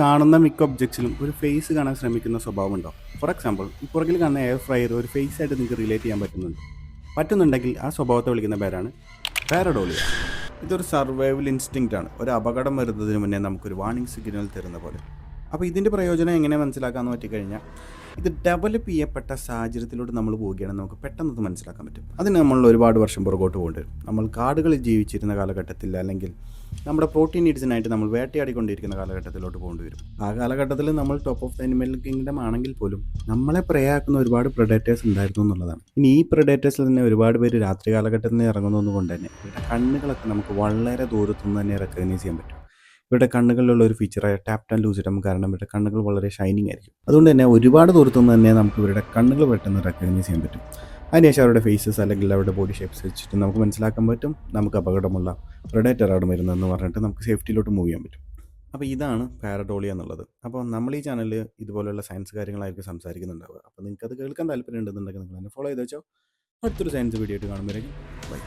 കാണുന്ന മിക്ക ഒബ്ജക്ട്സിലും ഒരു ഫേസ് കാണാൻ ശ്രമിക്കുന്ന സ്വഭാവമുണ്ടോ? ഫോർ എക്സാമ്പിൾ, ഈ പുറകിൽ കാണുന്ന എയർ ഫ്രയർ ഒരു ഫേസ് ആയിട്ട് നിങ്ങൾക്ക് റിലേറ്റ് ചെയ്യാൻ പറ്റുന്നുണ്ടെങ്കിൽ ആ സ്വഭാവത്തെ വിളിക്കുന്ന പേരാണ് പാരഡോളിയ. ഇതൊരു സർവൈവൽ ഇൻസ്റ്റിങ്ക്റ്റ് ആണ്. ഒരു അപകടം വരുന്നതിന് മുന്നേ നമുക്കൊരു വാർണിംഗ് സിഗ്നൽ തരുന്ന പോലെ. അപ്പോൾ ഇതിൻ്റെ പ്രയോജനം എങ്ങനെ മനസ്സിലാക്കാമെന്ന് പറ്റിക്കഴിഞ്ഞാൽ, ഇത് ഡെവലപ്പ് ചെയ്യപ്പെട്ട സാഹചര്യത്തിലൂടെ നമ്മൾ പോവുകയാണെന്ന് നമുക്ക് പെട്ടെന്ന് മനസ്സിലാക്കാൻ പറ്റും. അതിന് നമ്മൾ ഒരുപാട് വർഷം പുറകോട്ട് പോകേണ്ടി വരും. നമ്മൾ കാടുകളിൽ ജീവിച്ചിരുന്ന കാലഘട്ടത്തിൽ, അല്ലെങ്കിൽ നമ്മുടെ പ്രോട്ടീൻ നീഡ്സിനായിട്ട് നമ്മൾ വേട്ടയാടിക്കൊണ്ടിരിക്കുന്ന കാലഘട്ടത്തിലോട്ട് പോകേണ്ടി വരും. ആ കാലഘട്ടത്തിൽ നമ്മൾ top of the animal kingdom ആണെങ്കിൽ പോലും നമ്മളെ പ്രേയാക്കുന്ന ഒരുപാട് പ്രൊഡേറ്റേഴ്സ് ഉണ്ടായിരുന്നു എന്നുള്ളതാണ്. ഇനി ഈ പ്രൊഡേറ്റേഴ്സിൽ തന്നെ ഒരുപാട് പേര് രാത്രി കാലഘട്ടത്തിൽ ഇറങ്ങുന്നതുകൊണ്ട് തന്നെ ഇവരുടെ കണ്ണുകളൊക്കെ നമുക്ക് വളരെ ദൂരത്തുനിന്ന് തന്നെ റെക്കഗ്നൈസ് ചെയ്യാൻ പറ്റും. ഇവരുടെ കണ്ണുകളിലുള്ള ഒരു ഫീച്ചറായ ടാപ്റ്റ് ആൻഡ് ലൂസിഡം കാരണം ഇവരുടെ കണ്ണുകൾ വളരെ ഷൈനിങ് ആയിരിക്കും. അതുകൊണ്ട് തന്നെ ഒരുപാട് ദൂരത്തുനിന്ന് തന്നെ നമുക്ക് ഇവരുടെ കണ്ണുകൾ പെട്ടെന്ന് റെക്കഗ്നൈസ് ചെയ്യാൻ പറ്റും. അതിനുശേഷം അവരുടെ ഫേസസ് അല്ലെങ്കിൽ അവരുടെ ബോഡി ഷേപ്സ് വെച്ചിട്ട് നമുക്ക് മനസ്സിലാക്കാൻ പറ്റും നമുക്ക് അപകടമുള്ള പ്രൊഡേറ്ററാണ് വരുന്നതെന്ന് പറഞ്ഞിട്ട് നമുക്ക് സേഫ്റ്റിയിലോട്ട് മൂവ് ചെയ്യാൻ പറ്റും. അപ്പോൾ ഇതാണ് പാരഡോളിയ എന്നുള്ളത്. അപ്പോൾ നമ്മൾ ഈ ചാനലിൽ ഇതുപോലെയുള്ള സയൻസ് കാര്യങ്ങളായിരിക്കും സംസാരിക്കുന്നുണ്ടാവുക. അപ്പോൾ നിങ്ങൾക്കത് കേൾക്കാൻ താല്പര്യം ഉണ്ടെന്നുണ്ടെങ്കിൽ നിങ്ങൾ എന്നെ ഫോളോ ചെയ്ത് വെച്ചോ. അടുത്തൊരു സയൻസ് വീഡിയോ ആയിട്ട് കാണുമ്പോഴേക്കും ബൈ.